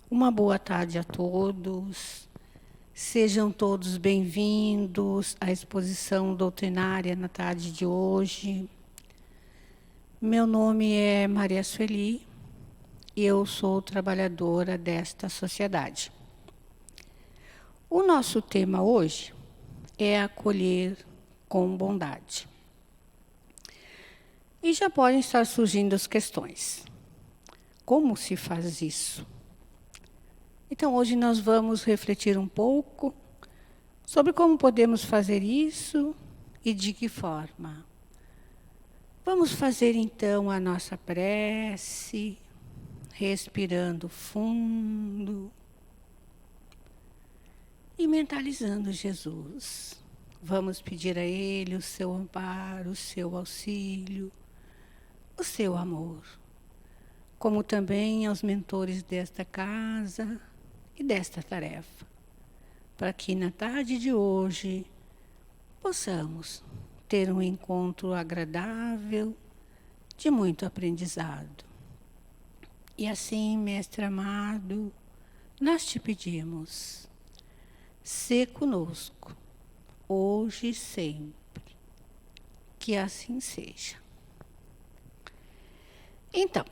Uma boa tarde a todos. Sejam todos bem-vindos à exposição doutrinária na tarde de hoje. Meu nome é Maria Sueli e eu sou trabalhadora desta sociedade. O nosso tema hoje é acolher com bondade. E já podem estar surgindo as questões. Como se faz isso? Então, hoje nós vamos refletir um pouco sobre como podemos fazer isso e de que forma. Vamos fazer, então, a nossa prece, respirando fundo e mentalizando Jesus. Vamos pedir a Ele o seu amparo, o seu auxílio, o seu amor, como também aos mentores desta casa e desta tarefa, para que na tarde de hoje possamos ter um encontro agradável, de muito aprendizado. E assim, Mestre amado, nós te pedimos, sê conosco, hoje e sempre, que assim seja. Então,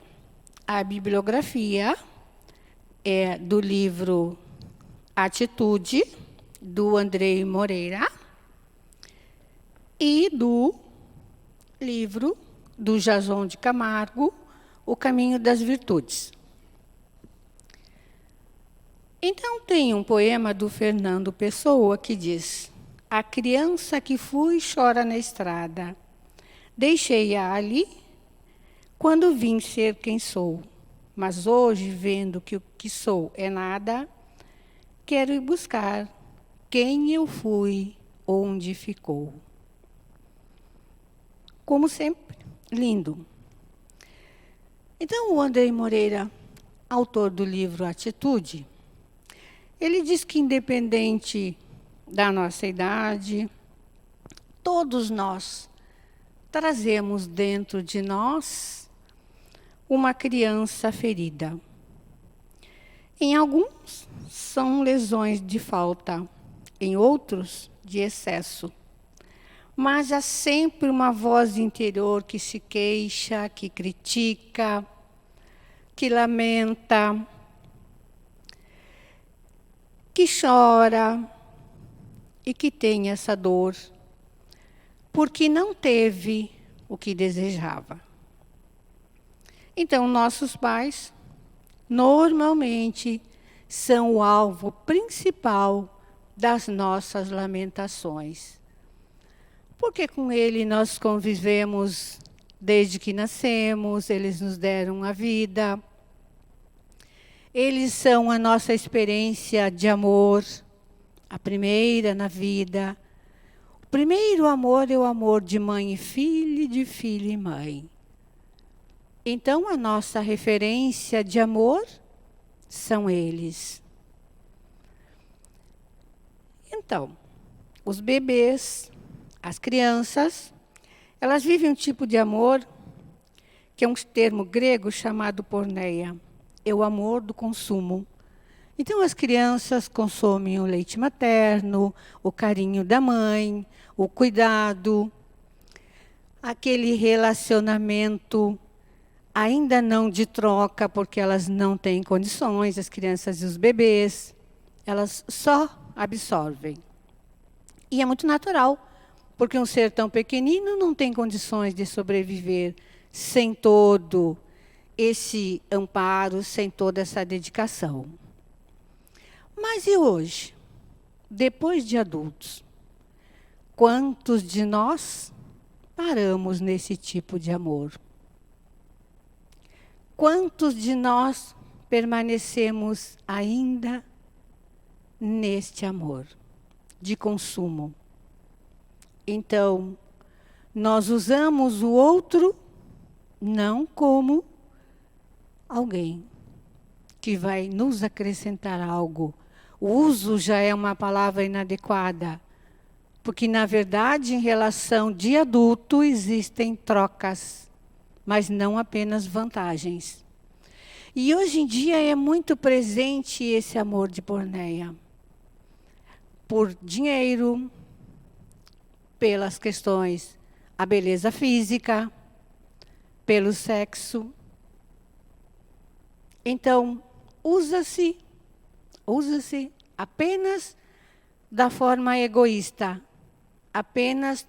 a bibliografia é do livro Atitude, do Andrei Moreira, e do livro do Jason de Camargo, O Caminho das Virtudes. Então, tem um poema do Fernando Pessoa que diz: a criança que fui chora na estrada, deixei-a ali quando vim ser quem sou. Mas hoje, vendo que o que sou é nada, quero ir buscar quem eu fui, onde ficou. Como sempre, lindo. Então, o Andrei Moreira, autor do livro Atitude, ele diz que, independente da nossa idade, todos nós trazemos dentro de nós uma criança ferida. Em alguns, são lesões de falta, em outros, de excesso. Mas há sempre uma voz interior que se queixa, que critica, que lamenta, que chora e que tem essa dor, porque não teve o que desejava. Então, nossos pais, normalmente, são o alvo principal das nossas lamentações. Porque com ele nós convivemos desde que nascemos, eles nos deram a vida. Eles são a nossa experiência de amor, a primeira na vida. O primeiro amor é o amor de mãe e filho, de filho e mãe. Então, a nossa referência de amor são eles. Então, os bebês, as crianças, elas vivem um tipo de amor que é um termo grego chamado porneia. É o amor do consumo. Então, as crianças consomem o leite materno, o carinho da mãe, o cuidado, aquele relacionamento ainda não de troca, porque elas não têm condições, as crianças e os bebês, elas só absorvem. E é muito natural, porque um ser tão pequenino não tem condições de sobreviver sem todo esse amparo, sem toda essa dedicação. Mas e hoje, depois de adultos, quantos de nós paramos nesse tipo de amor? Quantos de nós permanecemos ainda neste amor de consumo? Então, nós usamos o outro não como alguém que vai nos acrescentar algo. O uso já é uma palavra inadequada, porque, na verdade, em relação de adulto, existem trocas, mas não apenas vantagens. E hoje em dia é muito presente esse amor de porneia. Por dinheiro, pelas questões, a beleza física, pelo sexo. Então, usa-se apenas da forma egoísta, apenas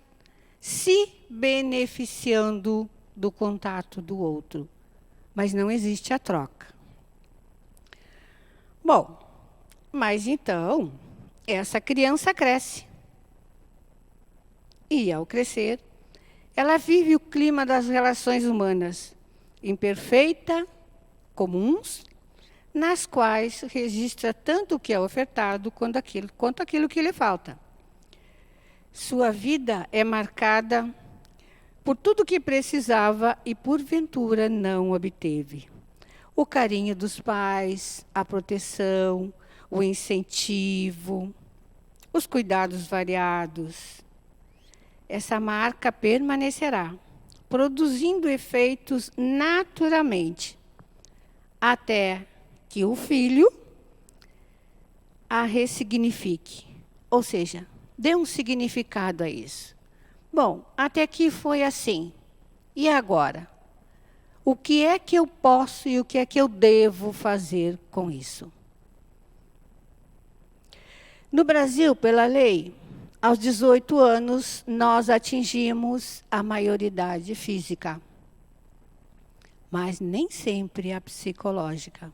se beneficiando do contato do outro. Mas não existe a troca. Bom, mas então, essa criança cresce. E, ao crescer, ela vive o clima das relações humanas, imperfeita, comuns, nas quais registra tanto o que é ofertado quanto aquilo que lhe falta. Sua vida é marcada por tudo que precisava e, porventura, não obteve. O carinho dos pais, a proteção, o incentivo, os cuidados variados. Essa marca permanecerá, produzindo efeitos naturalmente, até que o filho a ressignifique, ou seja, dê um significado a isso. Bom, até aqui foi assim. E agora? O que é que eu posso e o que é que eu devo fazer com isso? No Brasil, pela lei, aos 18 anos, nós atingimos a maioridade física. Mas nem sempre a psicológica.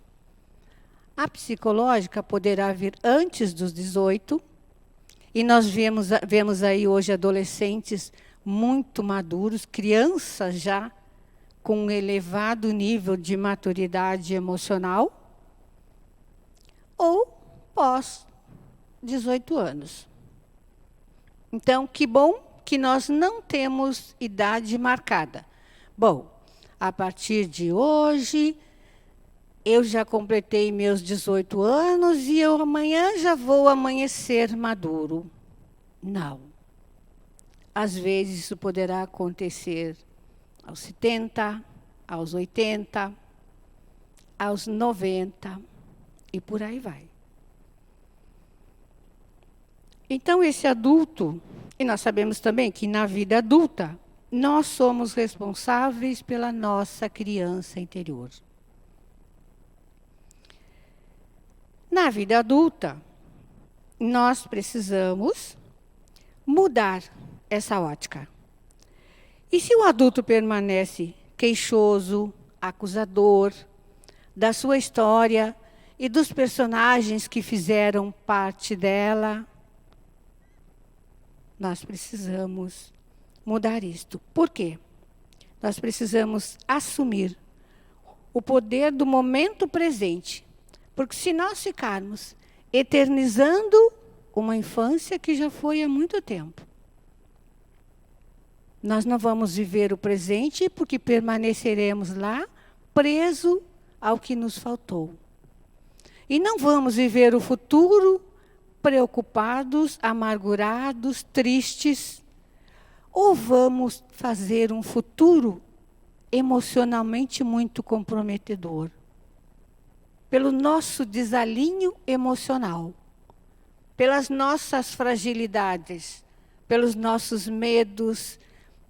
A psicológica poderá vir antes dos 18, e nós vemos aí hoje adolescentes muito maduros, crianças já com um elevado nível de maturidade emocional, ou pós 18 anos. Então, que bom que nós não temos idade marcada. Bom, a partir de hoje, eu já completei meus 18 anos e eu amanhã já vou amanhecer maduro. Não. Às vezes isso poderá acontecer aos 70, aos 80, aos 90 e por aí vai. Então, esse adulto, e nós sabemos também que na vida adulta, nós somos responsáveis pela nossa criança interior. Na vida adulta, nós precisamos mudar essa ótica. E se o adulto permanece queixoso, acusador da sua história e dos personagens que fizeram parte dela, nós precisamos mudar isto. Por quê? Nós precisamos assumir o poder do momento presente. Porque se nós ficarmos eternizando uma infância que já foi há muito tempo, nós não vamos viver o presente porque permaneceremos lá preso ao que nos faltou. E não vamos viver o futuro preocupados, amargurados, tristes, ou vamos fazer um futuro emocionalmente muito comprometedor, pelo nosso desalinho emocional, pelas nossas fragilidades, pelos nossos medos,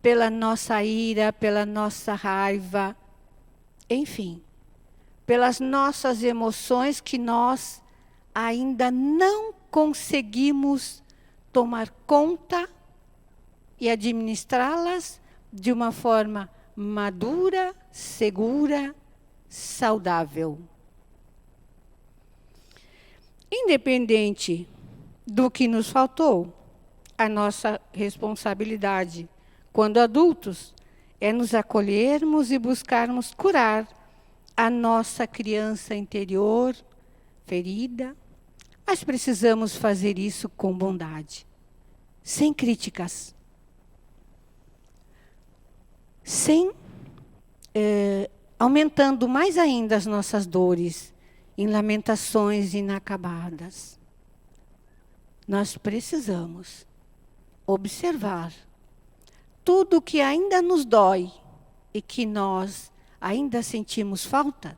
pela nossa ira, pela nossa raiva, enfim, pelas nossas emoções que nós ainda não conseguimos tomar conta e administrá-las de uma forma madura, segura, saudável. Independente do que nos faltou, a nossa responsabilidade, quando adultos, é nos acolhermos e buscarmos curar a nossa criança interior ferida, mas precisamos fazer isso com bondade, sem críticas, sem aumentando mais ainda as nossas dores em lamentações inacabadas. Nós precisamos observar tudo que ainda nos dói e que nós ainda sentimos falta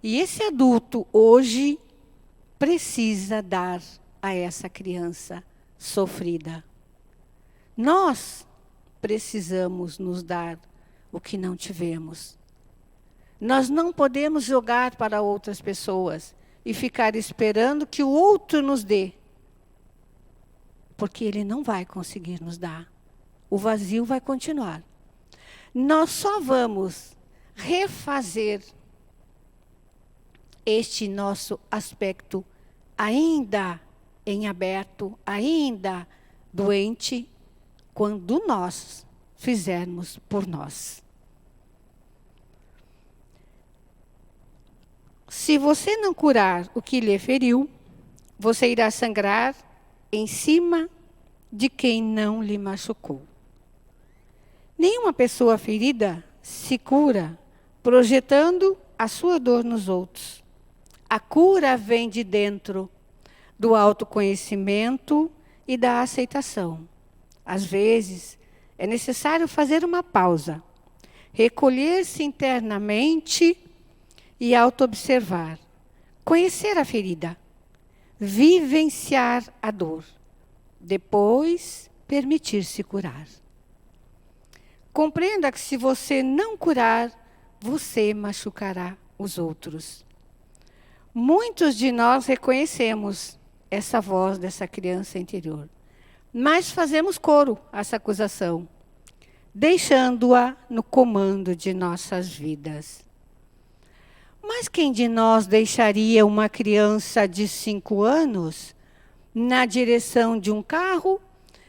E esse adulto hoje precisa dar a essa criança sofrida. Nós precisamos nos dar o que não tivemos. Nós não podemos jogar para outras pessoas e ficar esperando que o outro nos dê. Porque ele não vai conseguir nos dar. O vazio vai continuar. Nós só vamos refazer este nosso aspecto ainda em aberto, ainda doente, quando nós fizermos por nós. Se você não curar o que lhe feriu, você irá sangrar em cima de quem não lhe machucou. Nenhuma pessoa ferida se cura projetando a sua dor nos outros. A cura vem de dentro, do autoconhecimento e da aceitação. Às vezes, é necessário fazer uma pausa, recolher-se internamente e auto-observar, conhecer a ferida, vivenciar a dor, depois permitir-se curar. Compreenda que se você não curar, você machucará os outros. Muitos de nós reconhecemos essa voz dessa criança interior, mas fazemos coro a essa acusação, deixando-a no comando de nossas vidas. Mas quem de nós deixaria uma criança de 5 anos na direção de um carro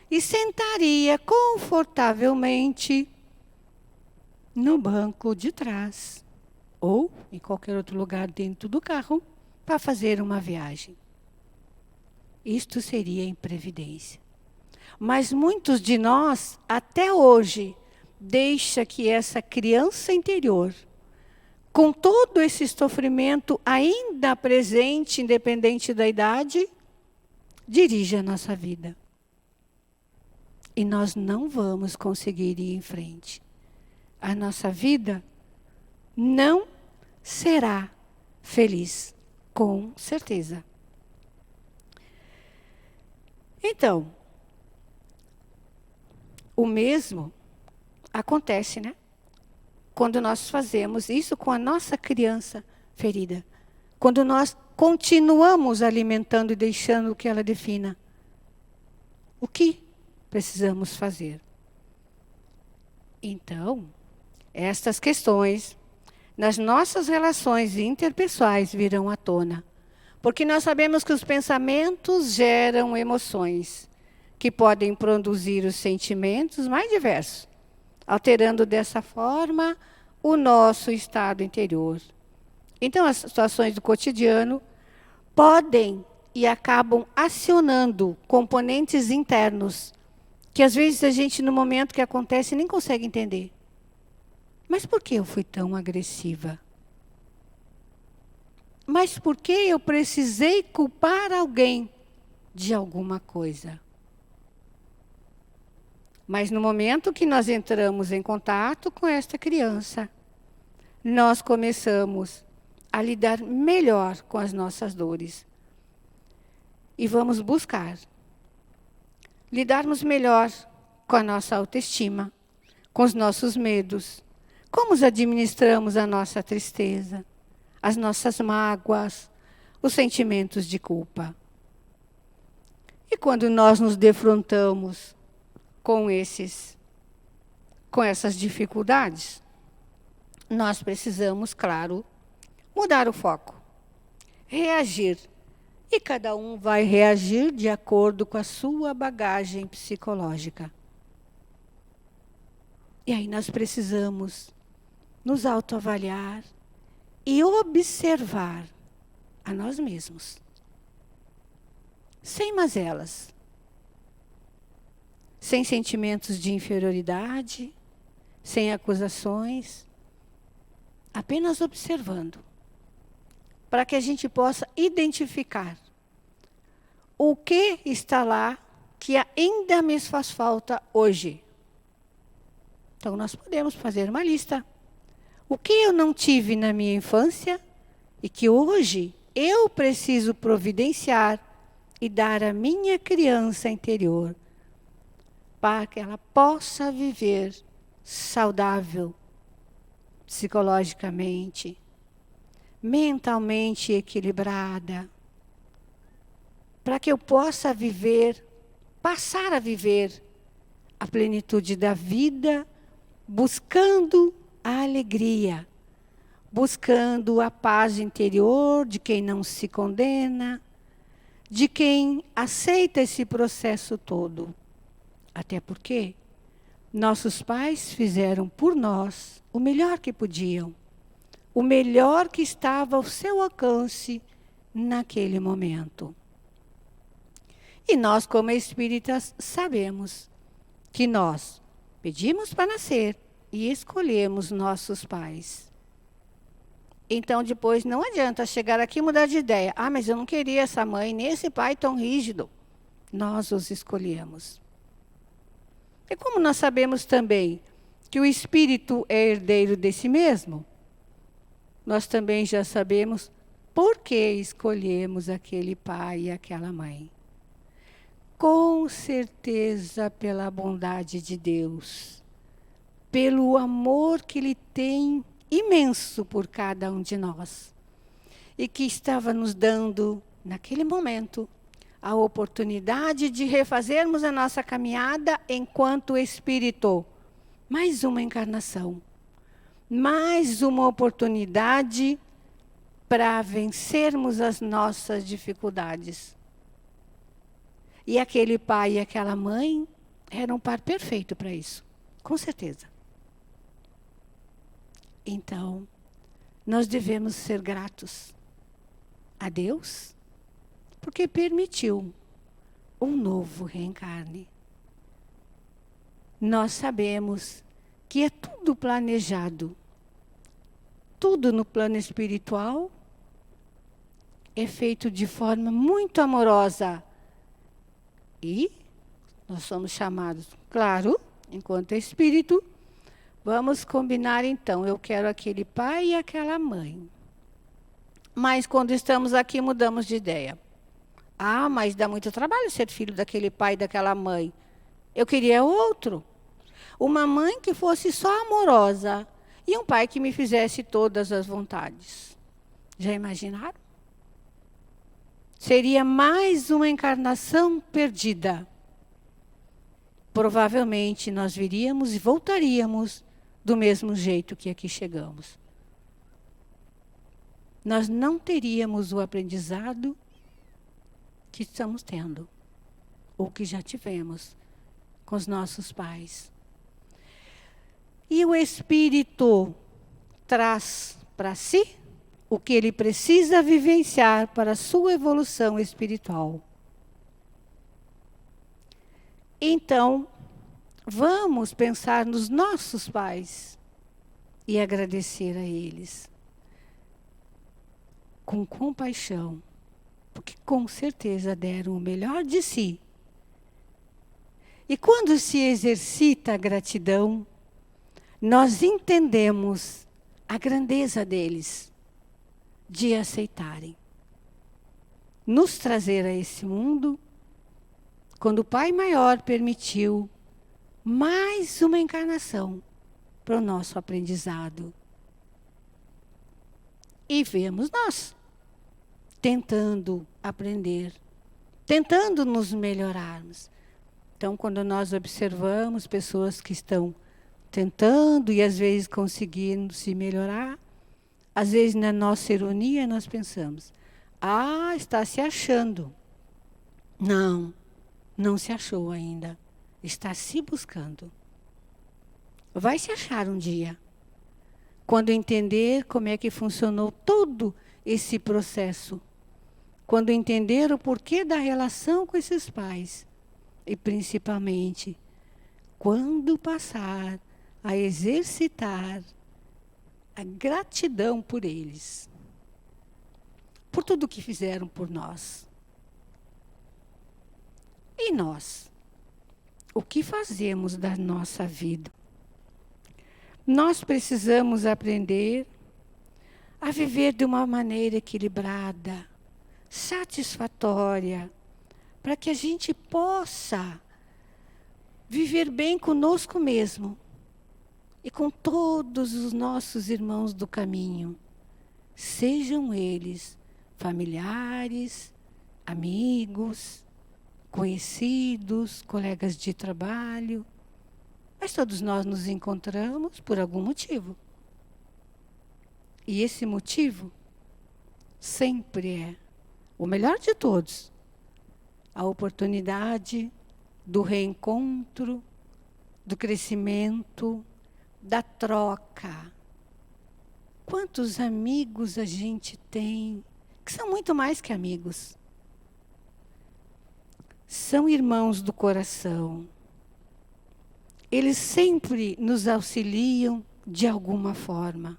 e sentaria confortavelmente no banco de trás ou em qualquer outro lugar dentro do carro para fazer uma viagem? Isto seria imprevidência. Mas muitos de nós, até hoje, deixam que essa criança interior, com todo esse sofrimento ainda presente, independente da idade, dirige a nossa vida. E nós não vamos conseguir ir em frente. A nossa vida não será feliz, com certeza. Então, o mesmo acontece, né? Quando nós fazemos isso com a nossa criança ferida. Quando nós continuamos alimentando e deixando que ela defina. O que precisamos fazer? Então, estas questões, nas nossas relações interpessoais, virão à tona. Porque nós sabemos que os pensamentos geram emoções, que podem produzir os sentimentos mais diversos, alterando dessa forma o nosso estado interior. Então, as situações do cotidiano podem e acabam acionando componentes internos, que às vezes a gente, no momento que acontece, nem consegue entender. Mas por que eu fui tão agressiva? Mas por que eu precisei culpar alguém de alguma coisa? Mas no momento que nós entramos em contato com esta criança, nós começamos a lidar melhor com as nossas dores. E vamos buscar lidarmos melhor com a nossa autoestima, com os nossos medos. Como administramos a nossa tristeza, as nossas mágoas, os sentimentos de culpa. E quando nós nos defrontamos com essas dificuldades, nós precisamos, claro, mudar o foco, reagir. E cada um vai reagir de acordo com a sua bagagem psicológica. E aí nós precisamos nos autoavaliar e observar a nós mesmos. Sem mazelas. Sem sentimentos de inferioridade, sem acusações, apenas observando, para que a gente possa identificar o que está lá que ainda me faz falta hoje. Então, nós podemos fazer uma lista. O que eu não tive na minha infância e que hoje eu preciso providenciar e dar à minha criança interior para que ela possa viver saudável, psicologicamente, mentalmente equilibrada, para que eu possa viver, passar a viver a plenitude da vida, buscando a alegria, buscando a paz interior de quem não se condena, de quem aceita esse processo todo. Até porque nossos pais fizeram por nós o melhor que podiam, o melhor que estava ao seu alcance naquele momento. E nós, como espíritas, sabemos que nós pedimos para nascer e escolhemos nossos pais. Então, depois, não adianta chegar aqui e mudar de ideia. Ah, mas eu não queria essa mãe, nem esse pai tão rígido. Nós os escolhemos. E como nós sabemos também que o espírito é herdeiro de si mesmo, nós também já sabemos por que escolhemos aquele pai e aquela mãe. Com certeza pela bondade de Deus, pelo amor que Ele tem imenso por cada um de nós. E que estava nos dando, naquele momento, a oportunidade de refazermos a nossa caminhada enquanto espírito. Mais uma encarnação. Mais uma oportunidade para vencermos as nossas dificuldades. E aquele pai e aquela mãe eram um par perfeito para isso, com certeza. Então, nós devemos ser gratos a Deus, porque permitiu um novo reencarne. Nós sabemos que é tudo planejado, tudo no plano espiritual é feito de forma muito amorosa. E nós somos chamados, claro, enquanto espírito, vamos combinar então, eu quero aquele pai e aquela mãe. Mas quando estamos aqui, mudamos de ideia. Ah, mas dá muito trabalho ser filho daquele pai e daquela mãe. Eu queria outro. Uma mãe que fosse só amorosa e um pai que me fizesse todas as vontades. Já imaginaram? Seria mais uma encarnação perdida. Provavelmente nós viríamos e voltaríamos do mesmo jeito que aqui chegamos. Nós não teríamos o aprendizado que estamos tendo, ou que já tivemos com os nossos pais. E o espírito traz para si o que ele precisa vivenciar para a sua evolução espiritual. Então, vamos pensar nos nossos pais e agradecer a eles com compaixão, porque com certeza deram o melhor de si. E quando se exercita a gratidão, nós entendemos a grandeza deles de aceitarem nos trazer a esse mundo, quando o Pai Maior permitiu mais uma encarnação para o nosso aprendizado. E vemos nós tentando aprender, tentando nos melhorarmos. Então, quando nós observamos pessoas que estão tentando e às vezes conseguindo se melhorar, às vezes na nossa ironia nós pensamos, ah, está se achando. Não, não se achou ainda. Está se buscando. Vai se achar um dia. Quando entender como é que funcionou todo esse processo. Quando entender o porquê da relação com esses pais. E principalmente, quando passar a exercitar a gratidão por eles. Por tudo que fizeram por nós. E nós? O que fazemos da nossa vida? Nós precisamos aprender a viver de uma maneira equilibrada, satisfatória, para que a gente possa viver bem conosco mesmo e com todos os nossos irmãos do caminho, sejam eles familiares, amigos, conhecidos, colegas de trabalho, mas todos nós nos encontramos por algum motivo. E esse motivo sempre é o melhor de todos, a oportunidade do reencontro, do crescimento, da troca. Quantos amigos a gente tem, que são muito mais que amigos. São irmãos do coração. Eles sempre nos auxiliam de alguma forma.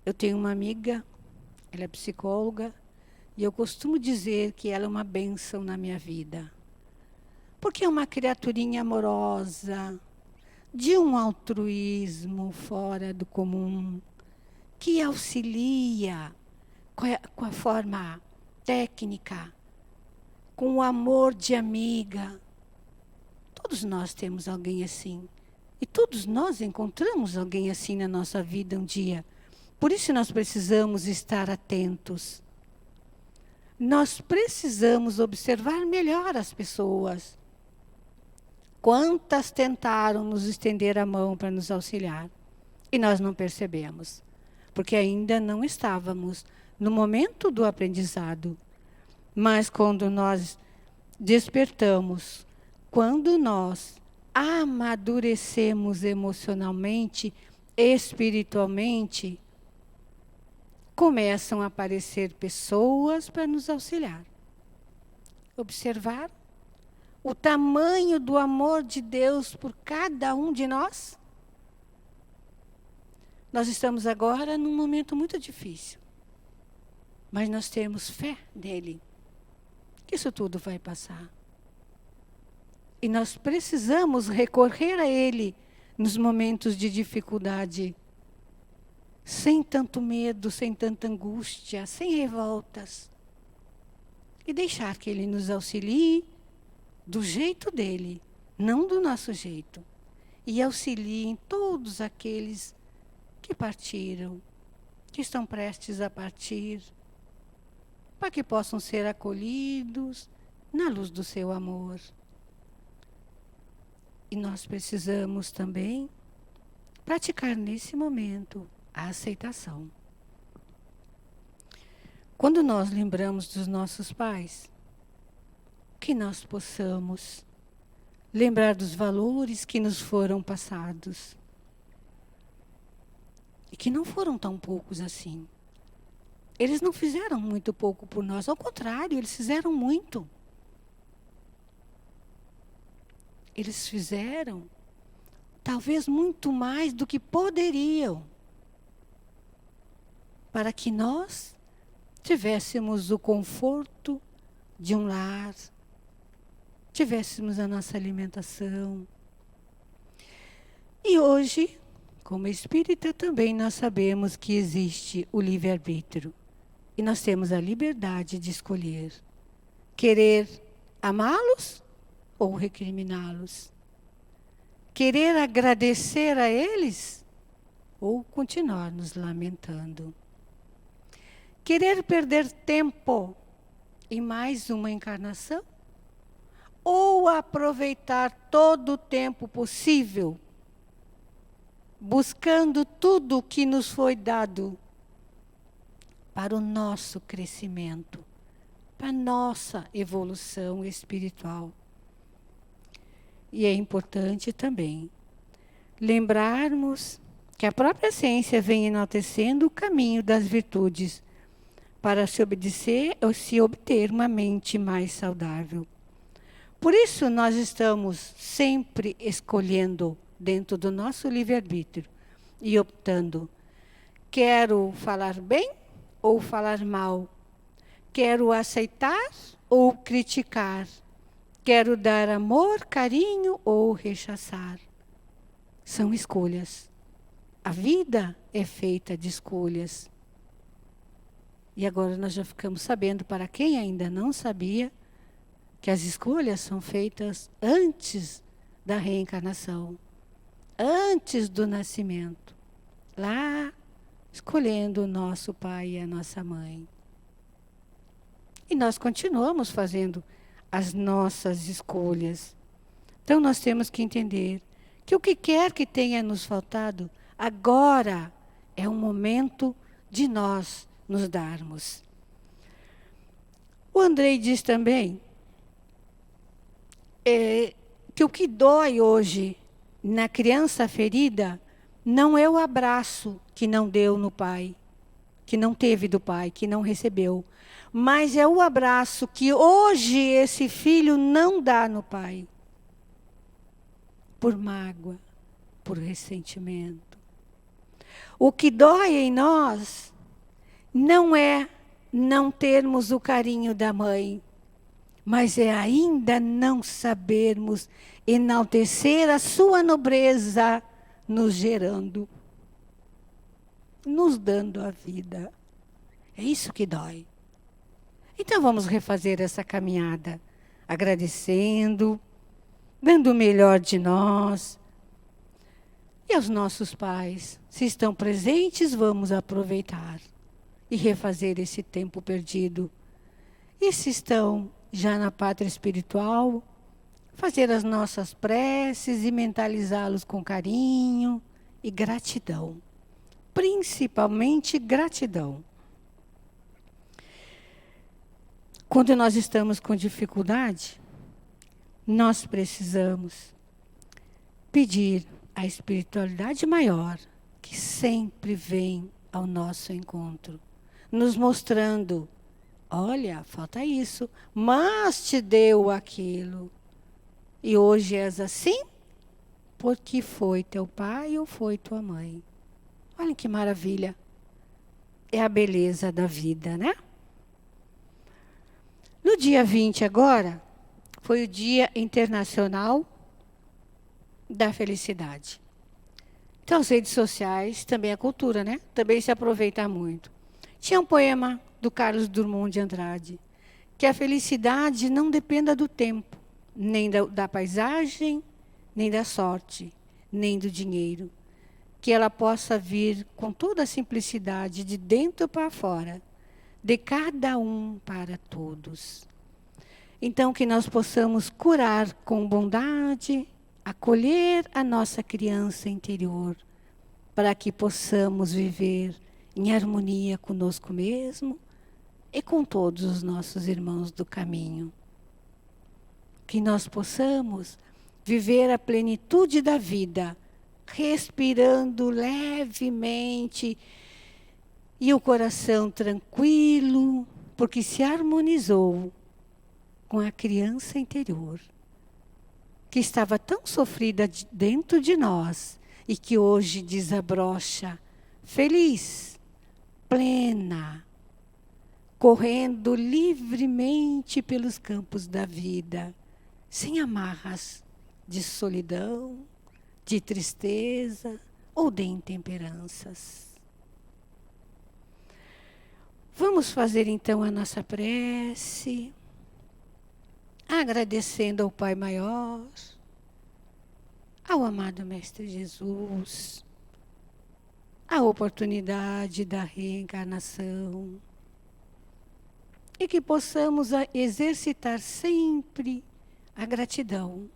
Eu tenho uma amiga, ela é psicóloga, e eu costumo dizer que ela é uma bênção na minha vida. Porque é uma criaturinha amorosa, de um altruísmo fora do comum, que auxilia com a forma técnica, com o amor de amiga. Todos nós temos alguém assim. E todos nós encontramos alguém assim na nossa vida um dia. Por isso nós precisamos estar atentos. Nós precisamos observar melhor as pessoas. Quantas tentaram nos estender a mão para nos auxiliar e nós não percebemos, porque ainda não estávamos no momento do aprendizado. Mas quando nós despertamos, quando nós amadurecemos emocionalmente, espiritualmente, começam a aparecer pessoas para nos auxiliar. Observar o tamanho do amor de Deus por cada um de nós? Nós estamos agora num momento muito difícil. Mas nós temos fé nele. Que isso tudo vai passar. E nós precisamos recorrer a ele nos momentos de dificuldade. Sem tanto medo, sem tanta angústia, sem revoltas. E deixar que ele nos auxilie do jeito dele, não do nosso jeito. E auxiliem todos aqueles que partiram, que estão prestes a partir, para que possam ser acolhidos na luz do seu amor. E nós precisamos também praticar nesse momento a aceitação. Quando nós lembramos dos nossos pais, que nós possamos lembrar dos valores que nos foram passados. E que não foram tão poucos assim. Eles não fizeram muito pouco por nós, ao contrário, eles fizeram muito. Eles fizeram talvez muito mais do que poderiam, para que nós tivéssemos o conforto de um lar, tivéssemos a nossa alimentação. E hoje, como espírita, também nós sabemos que existe o livre-arbítrio. E nós temos a liberdade de escolher querer amá-los ou recriminá-los. Querer agradecer a eles ou continuar nos lamentando. Querer perder tempo em mais uma encarnação ou aproveitar todo o tempo possível, buscando tudo o que nos foi dado para o nosso crescimento, para a nossa evolução espiritual. E é importante também lembrarmos que a própria ciência vem enaltecendo o caminho das virtudes para se obter uma mente mais saudável. Por isso nós estamos sempre escolhendo dentro do nosso livre-arbítrio e optando. Quero falar bem ou falar mal? Quero aceitar ou criticar? Quero dar amor, carinho ou rechaçar? São escolhas. A vida é feita de escolhas. E agora nós já ficamos sabendo, para quem ainda não sabia, que as escolhas são feitas antes da reencarnação, antes do nascimento. Lá, escolhendo o nosso pai e a nossa mãe. E nós continuamos fazendo as nossas escolhas. Então nós temos que entender que o que quer que tenha nos faltado, agora é o momento de nós nos darmos. O Andrei diz também que o que dói hoje na criança ferida não é o abraço que não deu no pai, que não teve do pai, que não recebeu, mas é o abraço que hoje esse filho não dá no pai, por mágoa, por ressentimento. O que dói em nós não é não termos o carinho da mãe, mas é ainda não sabermos enaltecer a sua nobreza nos gerando, nos dando a vida. É isso que dói. Então vamos refazer essa caminhada, agradecendo, dando o melhor de nós. E aos nossos pais, se estão presentes, vamos aproveitar e refazer esse tempo perdido. E se estão já na pátria espiritual, fazer as nossas preces e mentalizá-los com carinho e gratidão. Principalmente gratidão. Quando nós estamos com dificuldade, nós precisamos pedir a espiritualidade maior, que sempre vem ao nosso encontro, nos mostrando, olha, falta isso, mas te deu aquilo. E hoje és assim, porque foi teu pai ou foi tua mãe. Olha que maravilha. É a beleza da vida, né? No dia 20 agora, foi o Dia Internacional da Felicidade. Então, as redes sociais, também a cultura, né? Também se aproveita muito. Tinha um poema do Carlos Drummond de Andrade, que a felicidade não dependa do tempo, nem da paisagem, nem da sorte, nem do dinheiro. Que ela possa vir com toda a simplicidade, de dentro para fora, de cada um para todos. Então, que nós possamos curar com bondade, acolher a nossa criança interior, para que possamos viver em harmonia conosco mesmo e com todos os nossos irmãos do caminho. Que nós possamos viver a plenitude da vida, respirando levemente e o coração tranquilo, porque se harmonizou com a criança interior, que estava tão sofrida dentro de nós e que hoje desabrocha feliz, plena, correndo livremente pelos campos da vida, sem amarras de solidão, de tristeza ou de intemperanças. Vamos fazer então a nossa prece, agradecendo ao Pai Maior, ao amado Mestre Jesus, a oportunidade da reencarnação, e que possamos exercitar sempre a gratidão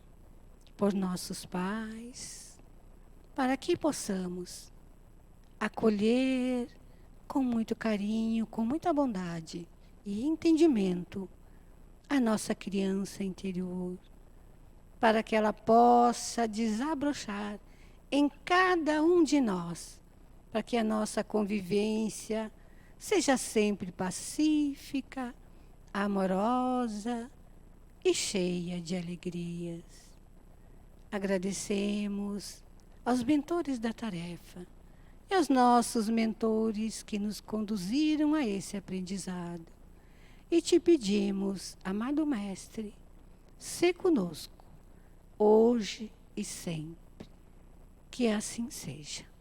por nossos pais, para que possamos acolher com muito carinho, com muita bondade e entendimento a nossa criança interior, para que ela possa desabrochar em cada um de nós, para que a nossa convivência seja sempre pacífica, amorosa e cheia de alegrias. Agradecemos aos mentores da tarefa e aos nossos mentores que nos conduziram a esse aprendizado. E te pedimos, amado Mestre, sê conosco, hoje e sempre. Que assim seja.